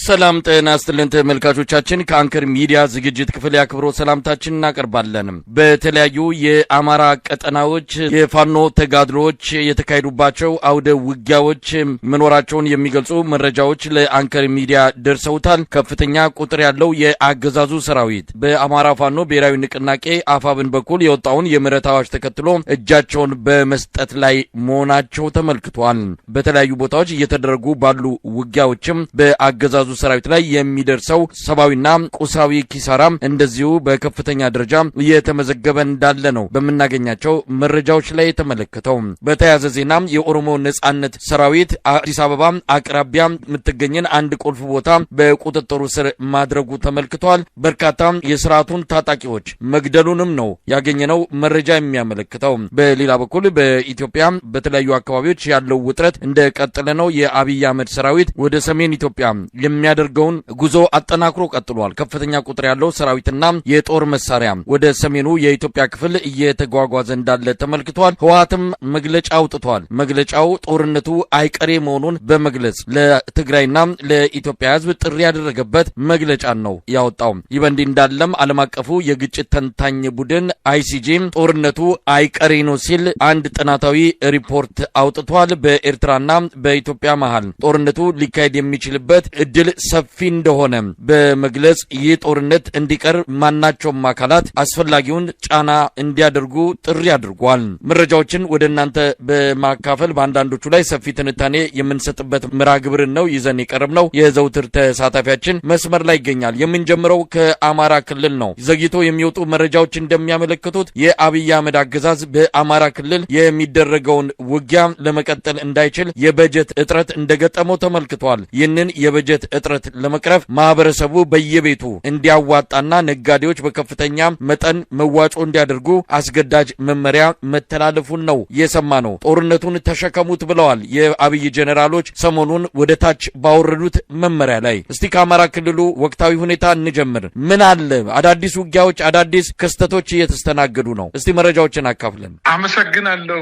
ሰላም ጤና ይስጥልን ተመልካቾቻችን ከአንከር ሚዲያ ዝግጅት ክፍል ያክብሮ ሰላምታችን እናቀርባለን። በተለያዩ የአማራ ቀጠናዎች የፋኖ ተጋድሎዎች የተካሄዱባቸው አውደ ውጊያዎች መኖራቸውን የሚገልጹ መረጃዎች ለአንከር ሚዲያ ደርሰውታል። ከፍተኛ ቁጥር ያለው የአገዛዙ ሰራዊት በአማራ ፋኖ ብሔራዊ ንቅናቄ አፋብን በኩል የወጣውን የምህረት አዋጅ ተከትሎ እጃቸውን በመስጠት ላይ መሆናቸው ተመልክቷል። በተለያዩ ቦታዎች እየተደረጉ ባሉ ውጊያዎችም በአገዛዙ ሰራዊት ላይ የሚደርሰው ሰብአዊና ቁሳዊ ኪሳራ እንደዚሁ በከፍተኛ ደረጃ እየተመዘገበ እንዳለ ነው በመናገኛቸው መረጃዎች ላይ የተመለከተው። በተያያዘ ዜና የኦሮሞ ነጻነት ሰራዊት አዲስ አበባ አቅራቢያ የምትገኝን አንድ ቁልፍ ቦታ በቁጥጥሩ ስር ማድረጉ ተመልክቷል። በርካታ የስርዓቱን ታጣቂዎች መግደሉንም ነው ያገኘነው መረጃ የሚያመለክተው። በሌላ በኩል በኢትዮጵያ በተለያዩ አካባቢዎች ያለው ውጥረት እንደቀጠለ ነው። የአብይ አህመድ ሰራዊት ወደ ሰሜን ኢትዮጵያ የሚያደርገውን ጉዞ አጠናክሮ ቀጥሏል። ከፍተኛ ቁጥር ያለው ሰራዊትና የጦር መሳሪያ ወደ ሰሜኑ የኢትዮጵያ ክፍል እየተጓጓዘ እንዳለ ተመልክቷል። ህወሓትም መግለጫ አውጥቷል። መግለጫው ጦርነቱ አይቀሬ መሆኑን በመግለጽ ለትግራይና ለኢትዮጵያ ህዝብ ጥሪ ያደረገበት መግለጫ ነው ያወጣው። ይህ በእንዲህ እንዳለም ዓለም አቀፉ የግጭት ተንታኝ ቡድን አይሲጂ ጦርነቱ አይቀሬ ነው ሲል አንድ ጥናታዊ ሪፖርት አውጥቷል። በኤርትራና በኢትዮጵያ መሃል ጦርነቱ ሊካሄድ የሚችልበት እድል ሰፊ እንደሆነ በመግለጽ ይህ ጦርነት እንዲቀር ማናቸውም አካላት አስፈላጊውን ጫና እንዲያደርጉ ጥሪ አድርጓል። መረጃዎችን ወደ እናንተ በማካፈል በአንዳንዶቹ ላይ ሰፊ ትንታኔ የምንሰጥበት ምራ ግብርን ነው ይዘን የቀረብነው። የዘውትር ተሳታፊያችን መስመር ላይ ይገኛል። የምንጀምረው ከአማራ ክልል ነው። ዘግይቶ የሚወጡ መረጃዎች እንደሚያመለክቱት የአብይ አህመድ አገዛዝ በአማራ ክልል የሚደረገውን ውጊያ ለመቀጠል እንዳይችል የበጀት እጥረት እንደገጠመው ተመልክቷል። ይህንን የበጀት እጥረት ለመቅረፍ ማህበረሰቡ በየቤቱ እንዲያዋጣና ነጋዴዎች በከፍተኛ መጠን መዋጮ እንዲያደርጉ አስገዳጅ መመሪያ መተላለፉን ነው የሰማነው። ጦርነቱን ተሸከሙት ብለዋል የአብይ ጀነራሎች ሰሞኑን ወደ ታች ባወረዱት መመሪያ ላይ። እስቲ ከአማራ ክልሉ ወቅታዊ ሁኔታ እንጀምር። ምን አለ? አዳዲስ ውጊያዎች፣ አዳዲስ ክስተቶች እየተስተናገዱ ነው። እስቲ መረጃዎችን አካፍለን። አመሰግናለሁ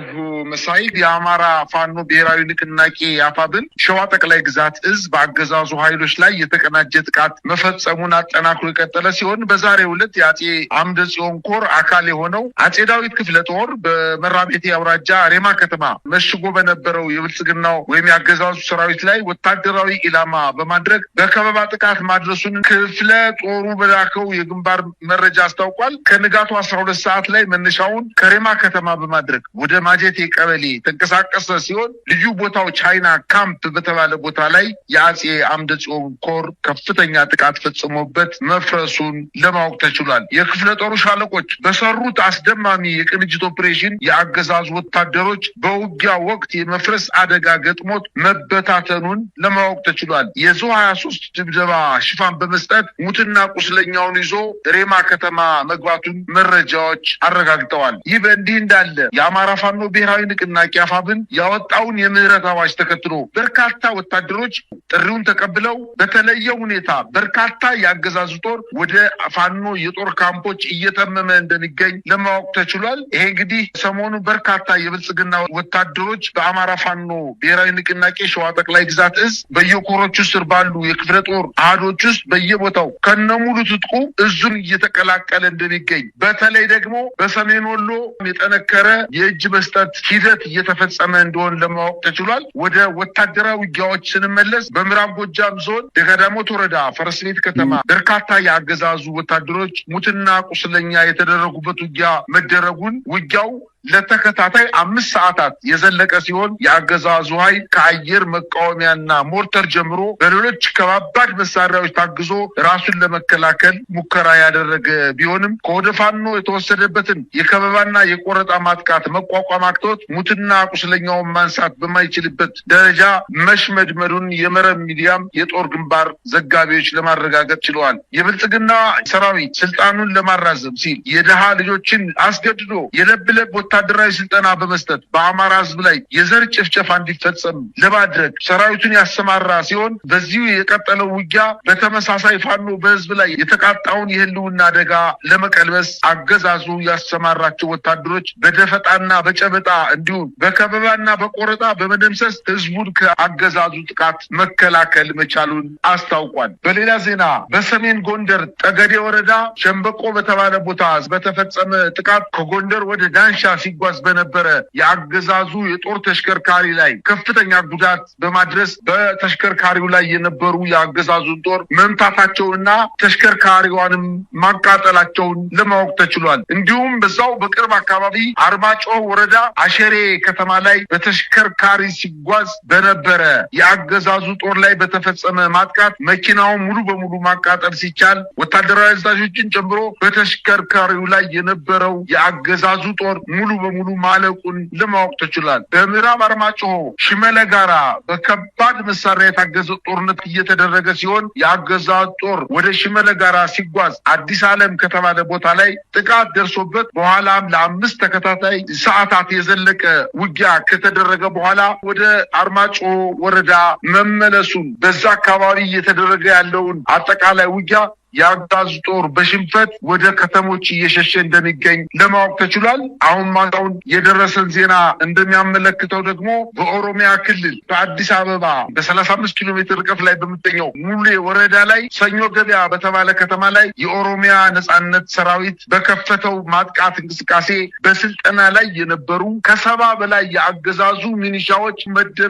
መሳይ። የአማራ ፋኖ ብሔራዊ ንቅናቄ አፋብን ሸዋ ጠቅላይ ግዛት እዝ በአገዛዙ ኃይሎች ላይ የተቀናጀ ጥቃት መፈጸሙን አጠናክሮ የቀጠለ ሲሆን በዛሬው ዕለት የአጼ አምደ ጽዮን ኮር አካል የሆነው አጼ ዳዊት ክፍለ ጦር በመራቤቴ አውራጃ ሬማ ከተማ መሽጎ በነበረው የብልጽግናው ወይም የአገዛዙ ሰራዊት ላይ ወታደራዊ ኢላማ በማድረግ በከበባ ጥቃት ማድረሱን ክፍለ ጦሩ በላከው የግንባር መረጃ አስታውቋል። ከንጋቱ 12 ሰዓት ላይ መነሻውን ከሬማ ከተማ በማድረግ ወደ ማጀቴ ቀበሌ ተንቀሳቀሰ ሲሆን ልዩ ቦታው ቻይና ካምፕ በተባለ ቦታ ላይ የአጼ አምደ ጽዮን ኮር ከፍተኛ ጥቃት ፈጽሞበት መፍረሱን ለማወቅ ተችሏል። የክፍለ ጦሩ ሻለቆች በሰሩት አስደማሚ የቅንጅት ኦፕሬሽን የአገዛዙ ወታደሮች በውጊያ ወቅት የመፍረስ አደጋ ገጥሞት መበታተኑን ለማወቅ ተችሏል። የዙ 23 ድብደባ ሽፋን በመስጠት ሙትና ቁስለኛውን ይዞ ሬማ ከተማ መግባቱን መረጃዎች አረጋግጠዋል። ይህ በእንዲህ እንዳለ የአማራ ፋኖ ብሔራዊ ንቅናቄ አፋብን ያወጣውን የምህረት አዋጅ ተከትሎ በርካታ ወታደሮች ጥሪውን ተቀብለው በተለየ ሁኔታ በርካታ የአገዛዙ ጦር ወደ ፋኖ የጦር ካምፖች እየተመመ እንደሚገኝ ለማወቅ ተችሏል። ይሄ እንግዲህ ሰሞኑ በርካታ የብልጽግና ወታደሮች በአማራ ፋኖ ብሔራዊ ንቅናቄ ሸዋ ጠቅላይ ግዛት እዝ በየኮሮች ውስጥ ባሉ የክፍለ ጦር አሃዶች ውስጥ በየቦታው ከነሙሉ ትጥቁ እዙን እየተቀላቀለ እንደሚገኝ፣ በተለይ ደግሞ በሰሜን ወሎ የጠነከረ የእጅ መስጠት ሂደት እየተፈጸመ እንደሆነ ለማወቅ ተችሏል። ወደ ወታደራዊ ውጊያዎች ስንመለስ በምዕራብ ጎጃም ዞን ደጋዳሞት ወረዳ ፈረስ ቤት ከተማ በርካታ የአገዛዙ ወታደሮች ሙትና ቁስለኛ የተደረጉበት ውጊያ መደረጉን ውጊያው ለተከታታይ 5 ሰዓታት የዘለቀ ሲሆን የአገዛዙ ኃይል ከአየር መቃወሚያና ሞርተር ጀምሮ በሌሎች ከባባድ መሳሪያዎች ታግዞ ራሱን ለመከላከል ሙከራ ያደረገ ቢሆንም ከወደ ፋኖ የተወሰደበትን የከበባና የቆረጣ ማጥቃት መቋቋም አቅቶት ሙትና ቁስለኛውን ማንሳት በማይችልበት ደረጃ መሽመድመዱን የመረብ ሚዲያም የጦር ግንባር ዘጋቢዎች ለማረጋገጥ ችለዋል። የብልጽግና ሰራዊት ስልጣኑን ለማራዘም ሲል የደሃ ልጆችን አስገድዶ የለብለብ ወታደራዊ ስልጠና በመስጠት በአማራ ህዝብ ላይ የዘር ጭፍጨፋ እንዲፈጸም ለማድረግ ሰራዊቱን ያሰማራ ሲሆን በዚሁ የቀጠለው ውጊያ በተመሳሳይ ፋኖ በህዝብ ላይ የተቃጣውን የህልውና አደጋ ለመቀልበስ አገዛዙ ያሰማራቸው ወታደሮች በደፈጣና በጨበጣ እንዲሁም በከበባና በቆረጣ በመደምሰስ ህዝቡን ከአገዛዙ ጥቃት መከላከል መቻሉን አስታውቋል። በሌላ ዜና በሰሜን ጎንደር ጠገዴ ወረዳ ሸምበቆ በተባለ ቦታ በተፈጸመ ጥቃት ከጎንደር ወደ ዳንሻ ሲጓዝ በነበረ የአገዛዙ የጦር ተሽከርካሪ ላይ ከፍተኛ ጉዳት በማድረስ በተሽከርካሪው ላይ የነበሩ የአገዛዙን ጦር መምታታቸውንና ተሽከርካሪዋንም ማቃጠላቸውን ለማወቅ ተችሏል። እንዲሁም በዛው በቅርብ አካባቢ አርማጭሆ ወረዳ አሸሬ ከተማ ላይ በተሽከርካሪ ሲጓዝ በነበረ የአገዛዙ ጦር ላይ በተፈጸመ ማጥቃት መኪናውን ሙሉ በሙሉ ማቃጠል ሲቻል ወታደራዊ አዛዦችን ጨምሮ በተሽከርካሪው ላይ የነበረው የአገዛዙ ጦር ሙሉ በሙሉ ማለቁን ለማወቅ ተችሏል። በምዕራብ አርማጭሆ ሽመለ ጋራ በከባድ መሳሪያ የታገዘ ጦርነት እየተደረገ ሲሆን የአገዛዙ ጦር ወደ ሽመለ ጋራ ሲጓዝ አዲስ ዓለም ከተባለ ቦታ ላይ ጥቃት ደርሶበት በኋላም ለ5 ተከታታይ ሰዓታት የዘለቀ ውጊያ ከተደረገ በኋላ ወደ አርማጭሆ ወረዳ መመለሱን በዛ አካባቢ እየተደረገ ያለውን አጠቃላይ ውጊያ የአገዛዙ ጦር በሽንፈት ወደ ከተሞች እየሸሸ እንደሚገኝ ለማወቅ ተችሏል። አሁን ማታውን የደረሰን ዜና እንደሚያመለክተው ደግሞ በኦሮሚያ ክልል በአዲስ አበባ በ35 ኪሎ ሜትር ርቀት ላይ በምትገኘው ሙሌ ወረዳ ላይ ሰኞ ገበያ በተባለ ከተማ ላይ የኦሮሚያ ነጻነት ሰራዊት በከፈተው ማጥቃት እንቅስቃሴ በስልጠና ላይ የነበሩ ከ70 በላይ የአገዛዙ ሚኒሻዎች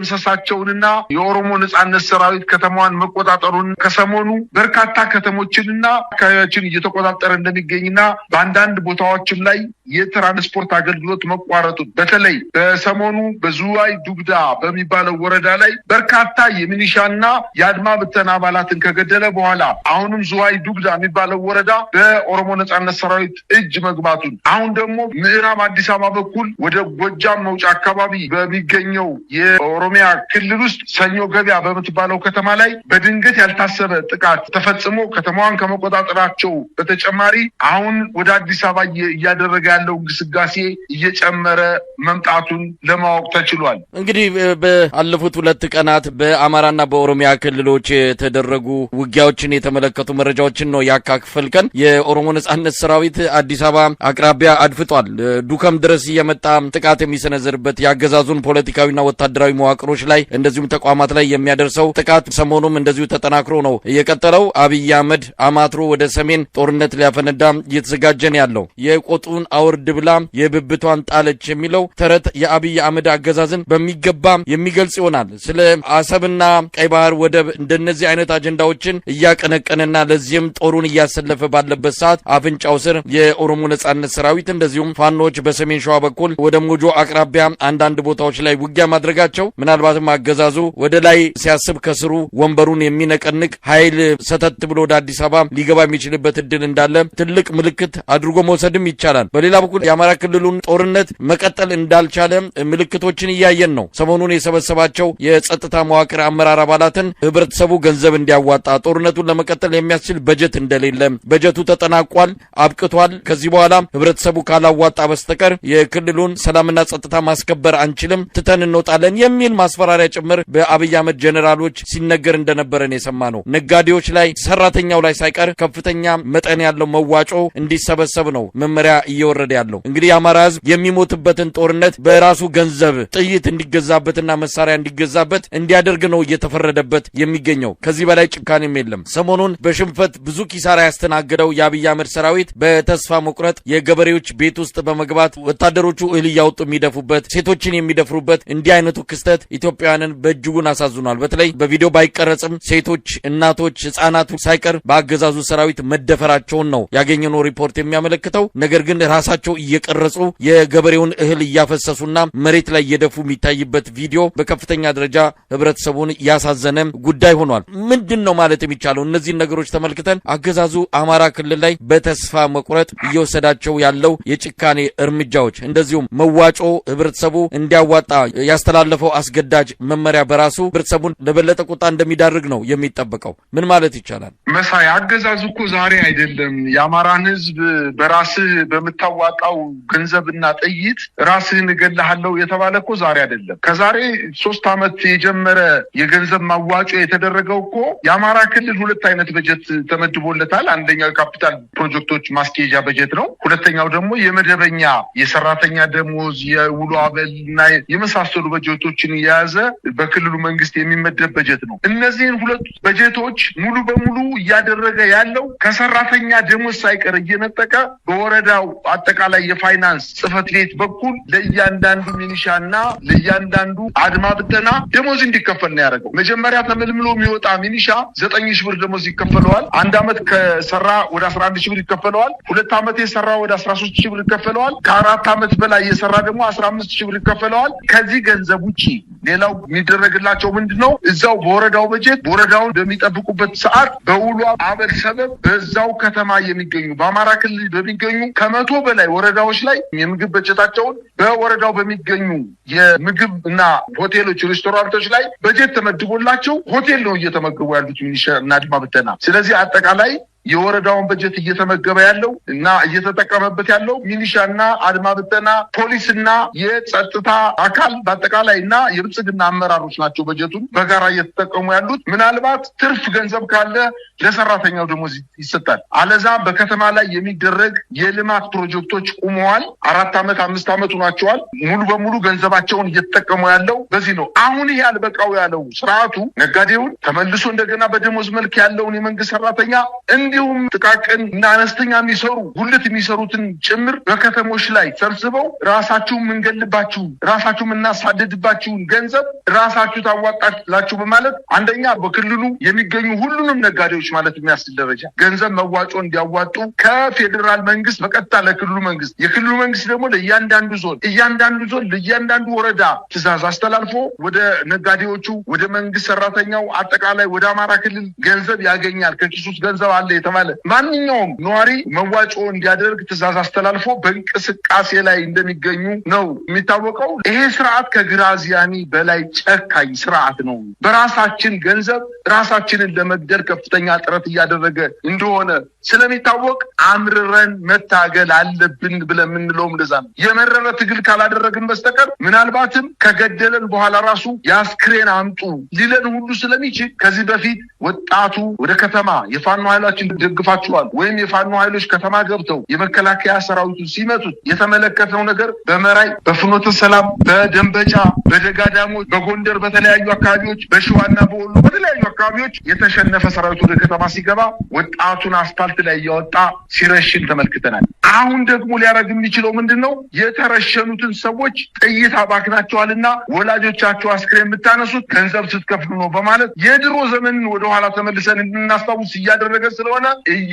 መደምሰሳቸውንና የኦሮሞ ነጻነት ሰራዊት ከተማዋን መቆጣጠሩን ከሰሞኑ በርካታ ከተሞችን እና አካባቢዎችን እየተቆጣጠረ እንደሚገኝና በአንዳንድ ቦታዎችም ላይ የትራንስፖርት አገልግሎት መቋረጡን በተለይ በሰሞኑ በዝዋይ ዱግዳ በሚባለው ወረዳ ላይ በርካታ የሚኒሻና የአድማ ብተና አባላትን ከገደለ በኋላ አሁንም ዝዋይ ዱግዳ የሚባለው ወረዳ በኦሮሞ ነጻነት ሰራዊት እጅ መግባቱን አሁን ደግሞ ምዕራብ አዲስ አበባ በኩል ወደ ጎጃም መውጫ አካባቢ በሚገኘው የኦሮሚያ ክልል ውስጥ ሰኞ ገበያ በምትባለው ከተማ ላይ በድንገት ያልታሰበ ጥቃት ተፈጽሞ ከተማዋን ከመቆጣጠራቸው በተጨማሪ አሁን ወደ አዲስ አበባ እያደረገ ያለው እንቅስቃሴ እየጨመረ መምጣቱን ለማወቅ ተችሏል። እንግዲህ በአለፉት 2 ቀናት በአማራና በኦሮሚያ ክልሎች የተደረጉ ውጊያዎችን የተመለከቱ መረጃዎችን ነው ያካፈልከን። የኦሮሞ ነጻነት ሰራዊት አዲስ አበባ አቅራቢያ አድፍጧል። ዱከም ድረስ እየመጣ ጥቃት የሚሰነዘርበት የአገዛዙን ፖለቲካዊና ወታደራዊ መዋቅሮች ላይ እንደዚሁም ተቋማት ላይ የሚያደርሰው ጥቃት ሰሞኑም እንደዚሁ ተጠናክሮ ነው የቀጠለው። አብይ አህመድ አማትሮ ወደ ሰሜን ጦርነት ሊያፈነዳ እየተዘጋጀን ያለው የቆጡን አውርድ ብላ የብብቷን ጣለች የሚለው ተረት የአብይ አህመድ አገዛዝን በሚገባ የሚገልጽ ይሆናል። ስለ አሰብና ቀይ ባህር ወደብ እንደነዚህ አይነት አጀንዳዎችን እያቀነቀነና ለዚህም ጦሩን እያሰለፈ ባለበት ሰዓት አፍንጫው ስር የኦሮሞ ነጻነት ሰራዊት እንደዚሁም ፋኖች በሰሜን ሸዋ በኩል ወደ ሞጆ አቅራቢያ አንዳንድ ቦታዎች ላይ ውጊያ ማድረጋቸው ምናልባትም አገዛዙ ወደ ላይ ሲያስብ ከስሩ ወንበሩን የሚነቀንቅ ኃይል ሰተት ብሎ ወደ አዲስ አበባ ሊገባ የሚችልበት እድል እንዳለ ትልቅ ምልክት አድርጎ መውሰድም ይቻላል። በሌላ በኩል የአማራ ክልሉን ጦርነት መቀጠል እንዳልቻለ ምልክቶችን እያየን ነው። ሰሞኑን የሰበሰባቸው የጸጥታ መዋቅር አመራር አባላትን ህብረተሰቡ ገንዘብ እንዲያዋጣ ጦርነቱን ለመቀጠል የሚያስችል በጀት እንደሌለ፣ በጀቱ ተጠናቋል፣ አብቅቷል፣ ከዚህ በኋላ ህብረተሰቡ ካላዋጣ በስተቀር የክልሉን ሰላምና ጸጥታ ማስከበር አንችልም፣ ትተን እንወጣለን የሚል ማስፈራሪያ ጭምር በአብይ አህመድ ጀነራሎች ሲነገር እንደነበረን የሰማ ነው። ነጋዴዎች ላይ ሰራተኛው ላይ ሳይቀር ከፍተኛ መጠን ያለው መዋጮ እንዲሰበሰብ ነው መመሪያ እየወረደ ያለው። እንግዲህ የአማራ ህዝብ የሚሞትበትን ጦርነት በራሱ ገንዘብ ጥይት እንዲገዛበትና መሳሪያ እንዲገዛበት እንዲያደርግ ነው እየተፈረደበት የሚገኘው። ከዚህ በላይ ጭካኔም የለም። ሰሞኑን በሽንፈት ብዙ ኪሳራ ያስተናገደው የአብይ አህመድ ሰራዊት በተስፋ መቁረጥ የገበሬዎች ቤት ውስጥ በመግባት ወታደሮቹ እህል እያወጡ የሚደፉበት፣ ሴቶችን የሚደፍሩበት እንዲህ አይነቱ ክስተት ኢትዮጵያውያንን በእጅጉን አሳዝኗል። በተለይ በቪዲዮ ባይቀረጽም ሴቶች፣ እናቶች፣ ህጻናቱ ሳይቀር በአገዛዙ ሰራዊት መደፈራቸውን ነው ያገኘነው ሪፖርት የሚያመለክተው። ነገር ግን ራሳቸው እየቀረጹ የገበሬውን እህል እያፈሰሱና መሬት ላይ እየደፉ የሚታይበት ቪዲዮ በከፍተኛ ደረጃ ህብረተሰቡን ያሳዘነ ጉዳይ ሆኗል። ምንድን ነው ማለት የሚቻለው? እነዚህን ነገሮች ተመልክተን አገዛዙ አማራ ክልል ላይ በተስፋ መቁረጥ እየወሰዳቸው ያለው የጭካኔ እርምጃዎች እንደዚሁም መዋጮ ህብረተሰቡ እንዲያዋጣ ያስተላለፈው አስገዳጅ መመሪያ በራሱ ህብረተሰቡን ለበለጠ ቁጣ እንደሚዳርግ ነው የሚጠበቀው። ምን ማለት ይቻላል? መሳይ አገዛዙ እኮ ዛሬ አይደለም የአማራን ህዝብ በራስህ በመታዋጣው ገንዘብና ጥይት ራስህን እገልሃለሁ የተባለ እኮ ዛሬ አይደለም። ከዛሬ 3 ዓመት የጀመረ የገንዘብ ማዋጮ የተደረገው እኮ የአማራ ክልል ሁለት አይነት በጀት ተመድቦለታል። አንደኛው ካፒታል ፕሮጀክቶች ማስኬጃ በጀት ነው። ሁለተኛው ደግሞ የመደበኛ የሰራተኛ ደሞዝ የውሎ አበልና የመሳሰሉ በጀቶችን የያዘ በክልሉ መንግስት የሚመደብ በጀት ነው። እነዚህን ሁለት በጀቶች ሙሉ በሙሉ እያደረገ ያለው ከሰራተኛ ደሞዝ ሳይቀር እየነጠቀ በወረዳው አጠቃላይ የፋይናንስ ጽህፈት ቤት በኩል ለእያንዳንዱ ሚኒሻና ለእያንዳንዱ አድማ ብተና ደሞዝ እንዲከፈል ነው ያደረገው። መጀመሪያ ተመልምሎ የሚወጣ ሚኒሻ 9,000 ብር ደሞዝ ይከፈለዋል። 1 ዓመት ከሰራ ወደ 11,000 ብር ይከፈለዋል። 2 ዓመት የሰራ ወደ 13,000 ብር ይከፈለዋል። ከ4 ዓመት በላይ የሰራ ደግሞ 15,000 ብር ይከፈለዋል። ከዚህ ገንዘብ ውጪ ሌላው የሚደረግላቸው ምንድነው? እዛው በወረዳው በጀት ወረዳውን በሚጠብቁበት ሰዓት በውሎ አበል ሰበብ በዛው ከተማ የሚገኙ በአማራ ክልል በሚገኙ ከ100 በላይ ወረዳዎች ላይ የምግብ በጀታቸውን በወረዳው በሚገኙ የምግብ እና ሆቴሎች፣ ሬስቶራንቶች ላይ በጀት ተመድቦላቸው ሆቴል ነው እየተመገቡ ያሉት ሚኒሻ እና አድማ ብተና። ስለዚህ አጠቃላይ የወረዳውን በጀት እየተመገበ ያለው እና እየተጠቀመበት ያለው ሚሊሻና አድማ ብተና ፖሊስና የጸጥታ አካል በአጠቃላይ እና የብልጽግና አመራሮች ናቸው በጀቱን በጋራ እየተጠቀሙ ያሉት። ምናልባት ትርፍ ገንዘብ ካለ ለሰራተኛው ደሞዝ ይሰጣል። አለዛ በከተማ ላይ የሚደረግ የልማት ፕሮጀክቶች ቆመዋል። 4 ዓመት 5 ዓመት ሆኗቸዋል። ሙሉ በሙሉ ገንዘባቸውን እየተጠቀሙ ያለው በዚህ ነው። አሁን ይሄ አልበቃው ያለው ስርዓቱ ነጋዴውን ተመልሶ እንደገና በደሞዝ መልክ ያለውን የመንግስት ሰራተኛ እንዲሁም ጥቃቅን እና አነስተኛ የሚሰሩ ጉልት የሚሰሩትን ጭምር በከተሞች ላይ ሰብስበው ራሳችሁ ምንገልባችሁ ራሳችሁ ምናሳደድባችሁን ገንዘብ ራሳችሁ ታዋጣላችሁ በማለት አንደኛ በክልሉ የሚገኙ ሁሉንም ነጋዴዎች ማለት የሚያስችል ደረጃ ገንዘብ መዋጮ እንዲያዋጡ ከፌደራል መንግስት በቀጥታ ለክልሉ መንግስት፣ የክልሉ መንግስት ደግሞ ለእያንዳንዱ ዞን ለእያንዳንዱ ወረዳ ትዕዛዝ አስተላልፎ ወደ ነጋዴዎቹ ወደ መንግስት ሰራተኛው አጠቃላይ ወደ አማራ ክልል ገንዘብ ያገኛል ከኪሱ ገንዘብ አለ የተባለ ማንኛውም ነዋሪ መዋጮ እንዲያደርግ ትዕዛዝ አስተላልፎ በእንቅስቃሴ ላይ እንደሚገኙ ነው የሚታወቀው። ይሄ ስርዓት ከግራዚያኒ በላይ ጨካኝ ስርዓት ነው። በራሳችን ገንዘብ ራሳችንን ለመግደል ከፍተኛ ጥረት እያደረገ እንደሆነ ስለሚታወቅ አምርረን መታገል አለብን ብለን የምንለውም እንደዛ ነው። የመረረ ትግል ካላደረግን በስተቀር ምናልባትም ከገደለን በኋላ ራሱ የአስክሬን አምጡ ሊለን ሁሉ ስለሚችል ከዚህ በፊት ወጣቱ ወደ ከተማ የፋኖ ኃይሎችን ደግፋቸዋል ወይም የፋኖ ኃይሎች ከተማ ገብተው የመከላከያ ሰራዊቱን ሲመቱት የተመለከተው ነገር በመራይ፣ በፍኖተ ሰላም፣ በደንበጫ፣ በደጋዳሞች፣ በጎንደር በተለያዩ አካባቢዎች፣ በሸዋና በወሎ በተለያዩ አካባቢዎች የተሸነፈ ሰራዊት ወደ ከተማ ሲገባ ወጣቱን አስፋልት ላይ እያወጣ ሲረሽን ተመልክተናል። አሁን ደግሞ ሊያደርግ የሚችለው ምንድነው? የተረሸኑትን ሰዎች ጥይት አባክናቸዋልና ወላጆቻቸው አስክሬን የምታነሱት ገንዘብ ስትከፍሉ ነው በማለት የድሮ ዘመን ወደኋላ ተመልሰን እንድናስታውስ እያደረገ ስለሆነ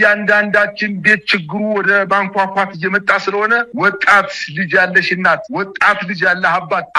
እያንዳንዳችን ቤት ችግሩ ወደ ማንኳኳት እየመጣ ስለሆነ ወጣት ልጅ ያለሽ እናት፣ ወጣት ልጅ ያለህ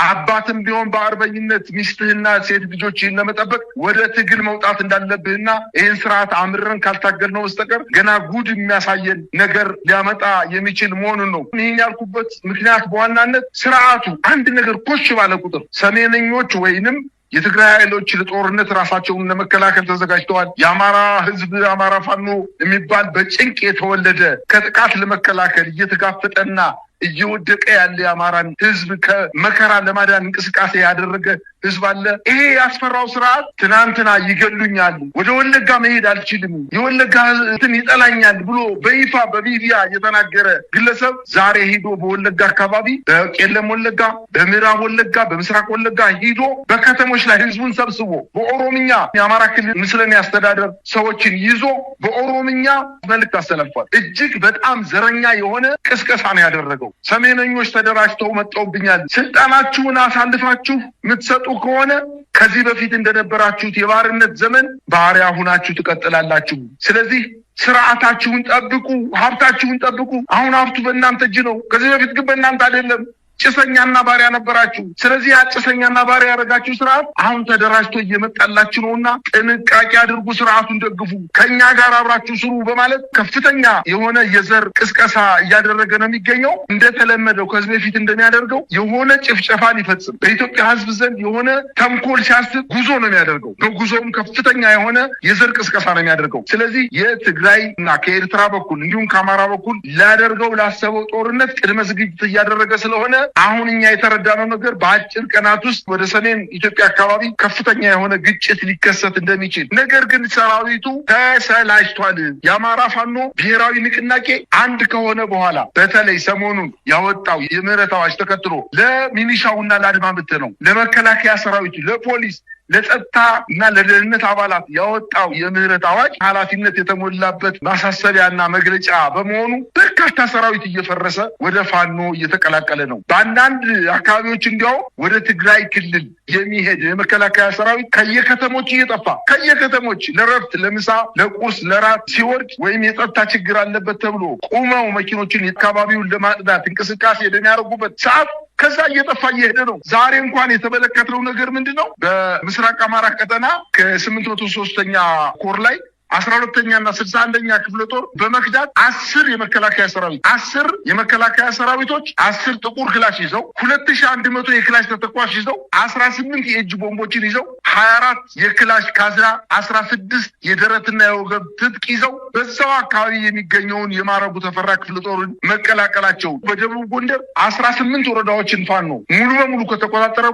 አባትም ቢሆን በአርበኝነት ሚስትህና ሴት ልጆችህን ለመጠበቅ ወደ ትግል መውጣት እንዳለብህና ይህን ስርዓት አምርረን ካልታገል ነው በስተቀር ገና ጉድ የሚያሳየን ነገር ሊያመጣ የሚችል መሆኑን ነው። ይህን ያልኩበት ምክንያት በዋናነት ስርዓቱ አንድ ነገር ኮሽ ባለ ቁጥር ሰሜነኞች ወይንም የትግራይ ኃይሎች ለጦርነት ራሳቸውን ለመከላከል ተዘጋጅተዋል። የአማራ ህዝብ አማራ ፋኖ የሚባል በጭንቅ የተወለደ ከጥቃት ለመከላከል እየተጋፈጠና እየወደቀ ያለ የአማራን ህዝብ ከመከራ ለማዳን እንቅስቃሴ ያደረገ ህዝብ አለ። ይሄ ያስፈራው ስርዓት ትናንትና ይገሉኛል፣ ወደ ወለጋ መሄድ አልችልም፣ የወለጋ እንትን ይጠላኛል ብሎ በይፋ በሚዲያ የተናገረ ግለሰብ ዛሬ ሄዶ በወለጋ አካባቢ በቄለም ወለጋ፣ በምዕራብ ወለጋ፣ በምስራቅ ወለጋ ሄዶ በከተሞች ላይ ህዝቡን ሰብስቦ በኦሮምኛ የአማራ ክልል ምስለኔ አስተዳደር ሰዎችን ይዞ በኦሮምኛ መልእክት አስተላልፏል። እጅግ በጣም ዘረኛ የሆነ ቅስቀሳ ነው ያደረገው። ሰሜነኞች ተደራጅተው መጣውብኛል፣ ስልጣናችሁን አሳልፋችሁ የምትሰጡ ከሆነ ከዚህ በፊት እንደነበራችሁት የባርነት ዘመን ባሪያ ሁናችሁ ትቀጥላላችሁ። ስለዚህ ስርዓታችሁን ጠብቁ፣ ሀብታችሁን ጠብቁ። አሁን ሀብቱ በእናንተ እጅ ነው። ከዚህ በፊት ግን በእናንተ አይደለም። ጭሰኛና ባሪያ ነበራችሁ። ስለዚህ ጭሰኛና ባሪያ ያደረጋችሁ ስርዓት አሁን ተደራጅቶ እየመጣላችሁ ነውና ጥንቃቄ አድርጉ፣ ስርዓቱን ደግፉ፣ ከኛ ጋር አብራችሁ ስሩ በማለት ከፍተኛ የሆነ የዘር ቅስቀሳ እያደረገ ነው የሚገኘው። እንደተለመደው ከዚህ በፊት እንደሚያደርገው የሆነ ጭፍጨፋ ሊፈጽም በኢትዮጵያ ሕዝብ ዘንድ የሆነ ተንኮል ሲያስብ ጉዞ ነው የሚያደርገው። በጉዞውም ከፍተኛ የሆነ የዘር ቅስቀሳ ነው የሚያደርገው። ስለዚህ የትግራይ እና ከኤርትራ በኩል እንዲሁም ከአማራ በኩል ላደርገው ላሰበው ጦርነት ቅድመ ዝግጅት እያደረገ ስለሆነ አሁን እኛ የተረዳነው ነገር በአጭር ቀናት ውስጥ ወደ ሰሜን ኢትዮጵያ አካባቢ ከፍተኛ የሆነ ግጭት ሊከሰት እንደሚችል፣ ነገር ግን ሰራዊቱ ተሰላችቷል። የአማራ ፋኖ ብሔራዊ ንቅናቄ አንድ ከሆነ በኋላ በተለይ ሰሞኑን ያወጣው የምህረት አዋጅ ተከትሎ ለሚኒሻውና ለአድማ ብተናው፣ ለመከላከያ ሰራዊቱ፣ ለፖሊስ፣ ለጸጥታ እና ለደህንነት አባላት ያወጣው የምህረት አዋጅ ኃላፊነት የተሞላበት ማሳሰቢያና መግለጫ በመሆኑ በርካታ ሰራዊት እየፈረሰ ወደ ፋኖ እየተቀላቀለ ነው። በአንዳንድ አካባቢዎች እንዲያው ወደ ትግራይ ክልል የሚሄድ የመከላከያ ሰራዊት ከየከተሞች እየጠፋ ከየከተሞች ለረፍት፣ ለምሳ፣ ለቁርስ፣ ለራት ሲወርድ ወይም የጸጥታ ችግር አለበት ተብሎ ቁመው መኪኖችን አካባቢውን ለማጽዳት እንቅስቃሴ በሚያደርጉበት ሰዓት ከዛ እየጠፋ እየሄደ ነው። ዛሬ እንኳን የተመለከተው ነገር ምንድነው? በምስራቅ አማራ ቀጠና ከ803ኛ ኮር ላይ 12ኛና 61ኛ ክፍለ ጦር በመክዳት 10 የመከላከያ ሰራዊቶች 10 ጥቁር ክላሽ ይዘው 2100 የክላሽ ተተኳሽ ይዘው 18 የእጅ ቦምቦችን ይዘው 24 የክላሽ ካዝና 16 የደረትና የወገብ ትጥቅ ይዘው በዛው አካባቢ የሚገኘውን የማረጉ ተፈራ ክፍለ ጦርን መቀላቀላቸው በደቡብ ጎንደር 18 ወረዳዎችን ፋኖ ሙሉ በሙሉ ከተቆጣጠረ